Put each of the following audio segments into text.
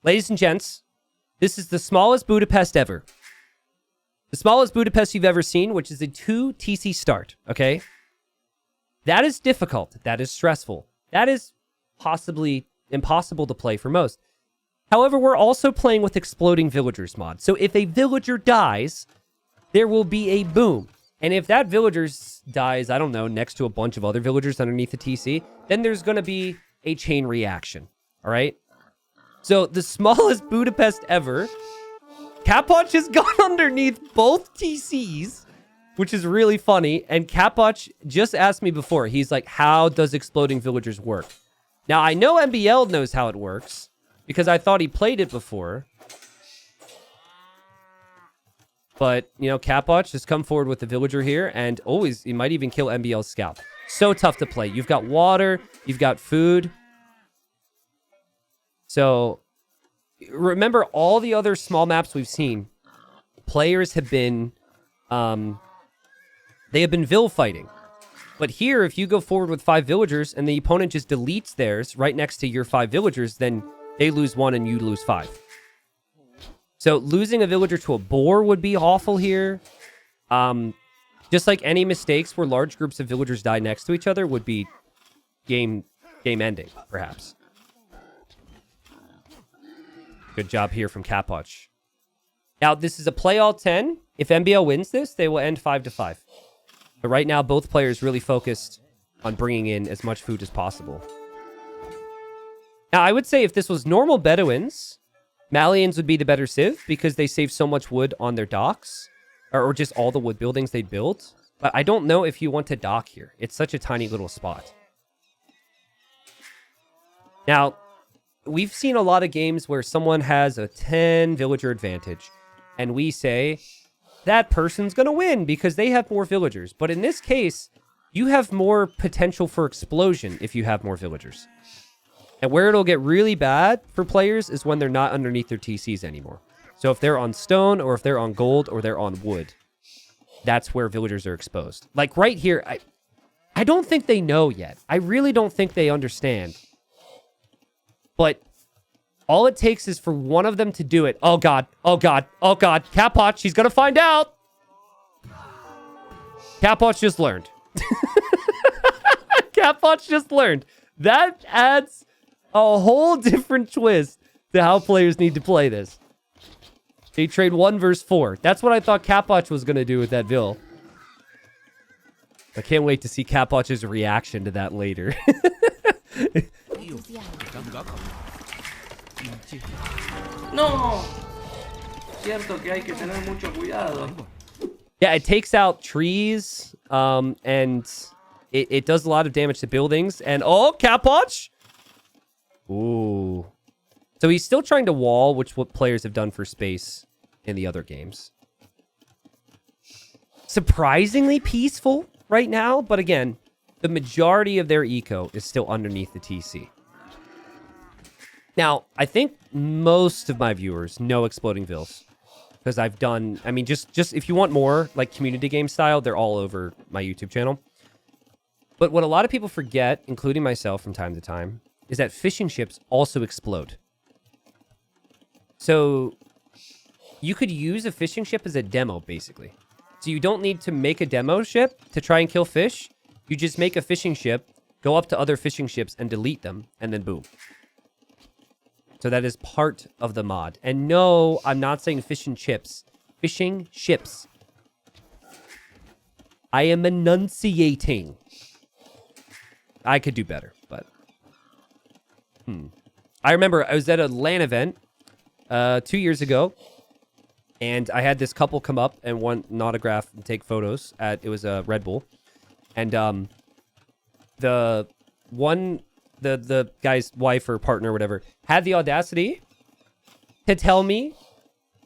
Ladies and gents, this is the smallest Budapest ever. The smallest Budapest you've ever seen, which is a 2 TC start, okay? That is difficult. That is stressful. That is possibly impossible to play for most. However, we're also playing with exploding villagers mod. So if a villager dies, there will be a boom. And if that villager dies, I don't know, next to a bunch of other villagers underneath the TC, then there's going to be a chain reaction, all right? So the smallest Budapest ever, Kapoch has gone underneath both TCs, which is really funny. And Kapoch just asked me before, he's like, how does exploding villagers work? Now, I know MBL knows how it works because I thought he played it before. But, you know, Kapoch has come forward with the villager here, and always, he might even kill MBL's scout. So tough to play. You've got water, you've got food. So, remember all the other small maps we've seen, players have been, they have been vill fighting. But here, if you go forward with 5 villagers, and the opponent just deletes theirs right next to your 5 villagers, then they lose 1 and you lose 5. So losing a villager to a boar would be awful here. Just like any mistakes where large groups of villagers die next to each other would be game ending, perhaps. Good job here from Kapoch. Now, this is a play all 10. If MBL wins this, they will end 5-5. But right now, both players really focused on bringing in as much food as possible. Now, I would say if this was normal Bedouins, Malians would be the better civ because they save so much wood on their docks, or just all the wood buildings they built. But I don't know if you want to dock here. It's such a tiny little spot. Now, we've seen a lot of games where someone has a 10 villager advantage, and we say that person's going to win because they have more villagers. But in this case, you have more potential for explosion if you have more villagers. And where it'll get really bad for players is when they're not underneath their TCs anymore. So if they're on stone, or if they're on gold, or they're on wood, that's where villagers are exposed. Like right here, I don't think they know yet. I really don't think they understand. But all it takes is for one of them to do it. Oh God, oh God, oh God. Kapoch, he's gonna find out. Kapoch just learned. Kapoch just learned. That adds a whole different twist to how players need to play this. They trade 1 versus 4. That's what I thought Kapoch was going to do with that Vill. I can't wait to see Kapoch's reaction to that later. No. Cierto que hay que tener mucho cuidado. Yeah, it takes out trees, and it does a lot of damage to buildings. And oh, Kapoch! Ooh. So he's still trying to wall, which what players have done for space in the other games. Surprisingly peaceful right now, but again, the majority of their eco is still underneath the TC. Now, I think most of my viewers know Exploding Vills. Because I've done, I mean, just if you want more, like, community game style, they're all over my YouTube channel. But what a lot of people forget, including myself from time to time, is that fishing ships also explode. So you could use a fishing ship as a demo, basically. So you don't need to make a demo ship to try and kill fish. You just make a fishing ship, go up to other fishing ships and delete them, and then boom. So that is part of the mod. And no, I'm not saying fish and chips. Fishing ships. I am enunciating. I could do better, but... I remember I was at a LAN event 2 years ago, and I had this couple come up and want an autograph and take photos at, it was a Red Bull. And the guy's wife or partner or whatever had the audacity to tell me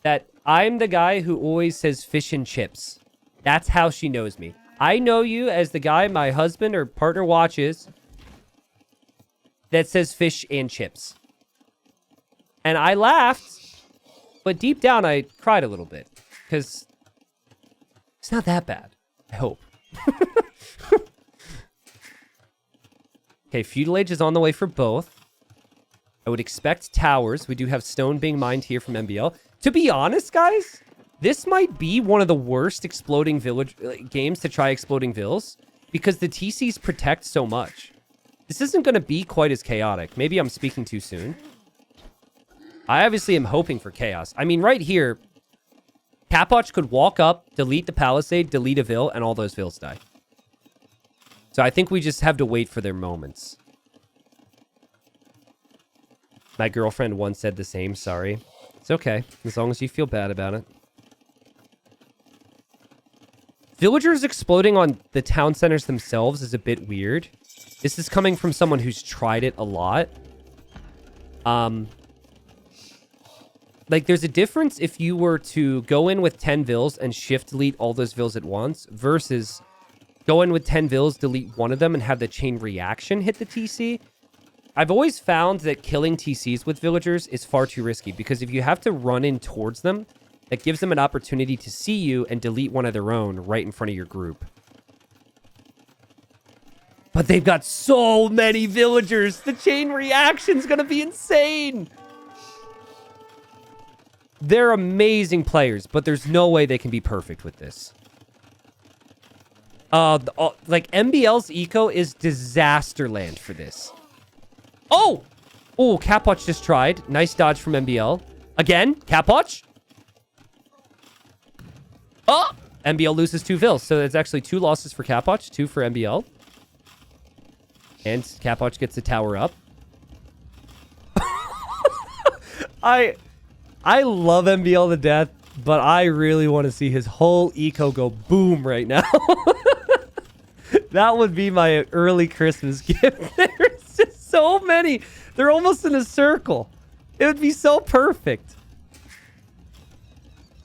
that I'm the guy who always says fish and chips. That's how she knows me. I know you as the guy my husband or partner watches that says fish and chips. And I laughed, but deep down I cried a little bit because it's not that bad, I hope. Okay, Feudal Age is on the way for both. I would expect towers. We do have stone being mined here from MBL. To be honest, guys, this might be one of the worst exploding village games to try exploding vills because the TCs protect so much. This isn't going to be quite as chaotic. Maybe I'm speaking too soon. I obviously am hoping for chaos. I mean, right here, Capotch could walk up, delete the palisade, delete a vill, and all those vills die. So I think we just have to wait for their moments. My girlfriend once said the same, sorry. It's okay, as long as you feel bad about it. Villagers exploding on the town centers themselves is a bit weird. This is coming from someone who's tried it a lot. Like, there's a difference if you were to go in with 10 vills and shift delete all those vills at once versus go in with 10 vills, delete one of them, and have the chain reaction hit the TC. I've always found that killing TCs with villagers is far too risky because if you have to run in towards them, that gives them an opportunity to see you and delete one of their own right in front of your group. But they've got so many villagers. The chain reaction's gonna be insane. They're amazing players, but there's no way they can be perfect with this. Like, MBL's eco is disaster land for this. Oh! Oh, Capotch just tried. Nice dodge from MBL. Again, Capotch. Oh! MBL loses 2 vills, so it's actually 2 losses for Capotch, 2 for MBL. And Capotch gets the tower up. I love MBL to death, but I really want to see his whole eco go boom right now. That would be my early Christmas gift. There's just so many. They're almost in a circle. It would be so perfect.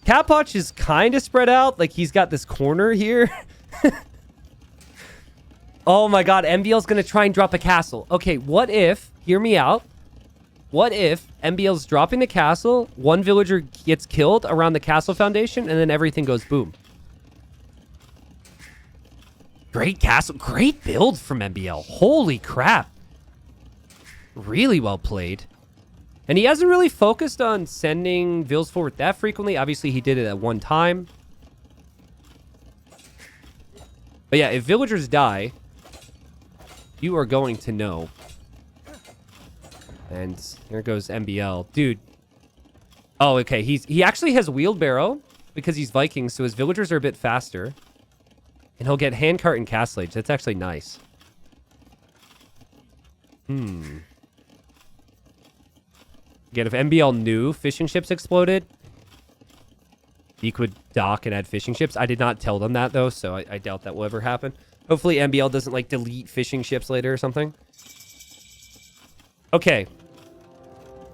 Capotch is kind of spread out. Like, he's got this corner here. Oh my god, MBL's going to try and drop a castle. Okay, what if, hear me out. What if MBL's dropping the castle, one villager gets killed around the castle foundation, and then everything goes boom? Great castle. Great build from MBL. Holy crap. Really well played. And he hasn't really focused on sending vills forward that frequently. Obviously, he did it at one time. But yeah, if villagers die, you are going to know. And there goes MBL. Dude. Oh, okay. He actually has wheelbarrow because he's Viking, so his villagers are a bit faster. And he'll get handcart and castle age. That's actually nice. Again, if MBL knew fishing ships exploded, he could dock and add fishing ships. I did not tell them that, though, so I doubt that will ever happen. Hopefully MBL doesn't, like, delete fishing ships later or something. Okay.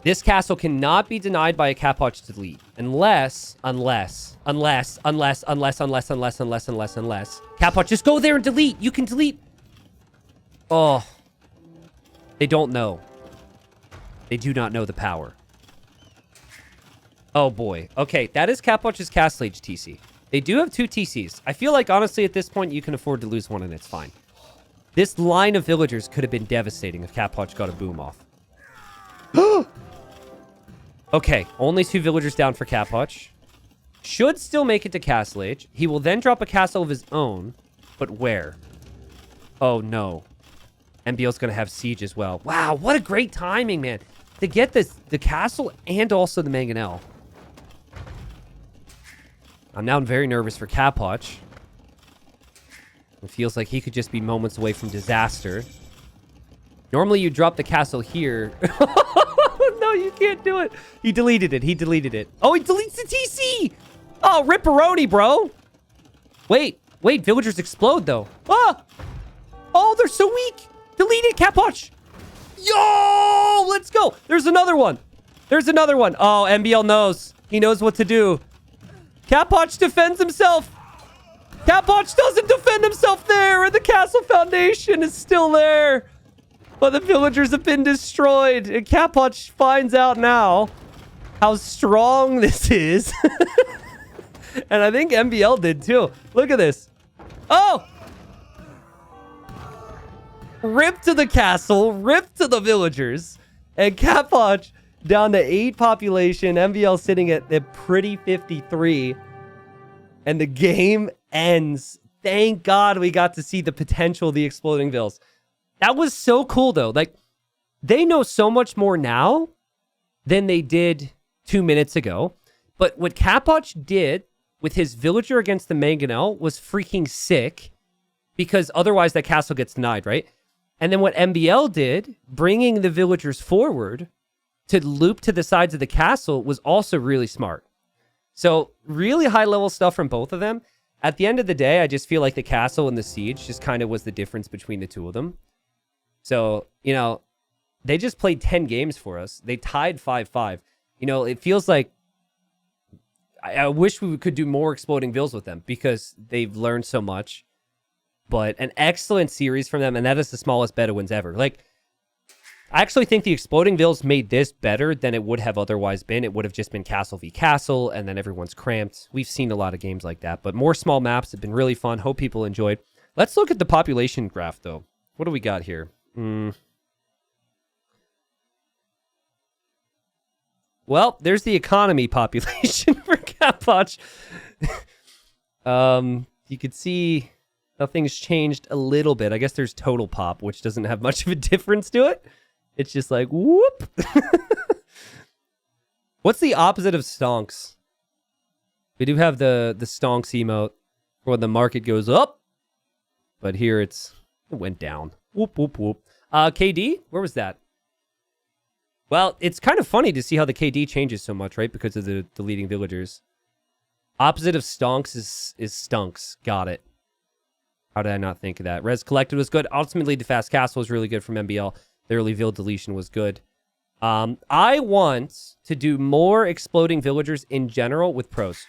This castle cannot be denied by a Capotch to delete. Unless. Capotch, just go there and delete. You can delete. Oh. They don't know. They do not know the power. Oh, boy. Okay, that is Capotch's Castle Age TC. They do have 2 TCs. I feel like, honestly, at this point, you can afford to lose one, and it's fine. This line of villagers could have been devastating if Capotch got a boom off. Okay, only 2 villagers down for Capotch. Should still make it to Castle Age. He will then drop a castle of his own. But where? Oh, no. MBL's going to have siege as well. Wow, what a great timing, man. To get the castle and also the mangonel. I'm now very nervous for Capotch. It feels like he could just be moments away from disaster. Normally you drop the castle here. No, you can't do it. He deleted it. He deleted it. Oh, he deletes the TC. Oh, ripperoni, bro. Wait. Villagers explode, though. Ah! Oh, they're so weak. Delete it, Capotch. Yo, let's go. There's another one. Oh, MBL knows. He knows what to do. Capotch defends himself. Capotch doesn't defend himself there, and the castle foundation is still there. But the villagers have been destroyed. And Capotch finds out now how strong this is. And I think MBL did too. Look at this. Oh! Rip to the castle. Rip to the villagers. And Catwatch down to 8 population. MVL sitting at the pretty 53. And the game ends. Thank God we got to see the potential of the Exploding Vills. That was so cool, though. Like, they know so much more now than they did 2 minutes ago. But what Catwatch did with his villager against the Mangonel was freaking sick, because otherwise that castle gets denied, right? And then what MBL did, bringing the villagers forward to loop to the sides of the castle, was also really smart. So really high level stuff from both of them. At the end of the day, I just feel like the castle and the siege just kind of was the difference between the two of them. So, you know, they just played 10 games for us. They tied 5-5. You know, it feels like I wish we could do more Exploding Vills with them, because they've learned so much. But an excellent series from them, and that is the smallest Bedouins ever. Like, I actually think the Exploding Vills made this better than it would have otherwise been. It would have just been castle v castle, and then everyone's cramped. We've seen a lot of games like that, but more small maps have been really fun. Hope people enjoyed. Let's look at the population graph, though. What do we got here? Well, there's the economy population for Catwatch. You could see nothing's changed a little bit. I guess there's total pop, which doesn't have much of a difference to it. It's just like, whoop. What's the opposite of stonks? We do have the stonks emote where the market goes up, but here it went down. Whoop, whoop, whoop. KD, where was that? Well, it's kind of funny to see how the KD changes so much, right? Because of the deleting villagers. Opposite of stonks is stunks. Got it. How did I not think of that? Res collected was good. Ultimately, the fast castle was really good from MBL. The early vill deletion was good. I want to do more exploding villagers in general with pros.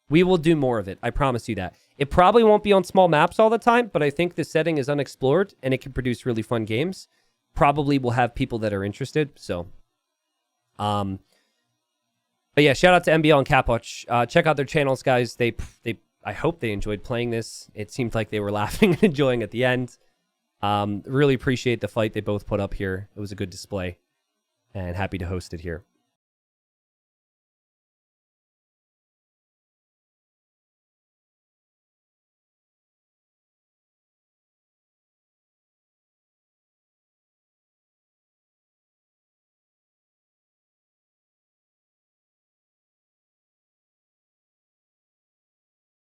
We will do more of it. I promise you that. It probably won't be on small maps all the time, but I think the setting is unexplored and it can produce really fun games. Probably will have people that are interested. So, but yeah, shout out to MBL and Catwatch. Check out their channels, guys. I hope they enjoyed playing this. It seemed like they were laughing and enjoying at the end. Really appreciate the fight they both put up here. It was a good display, and happy to host it here.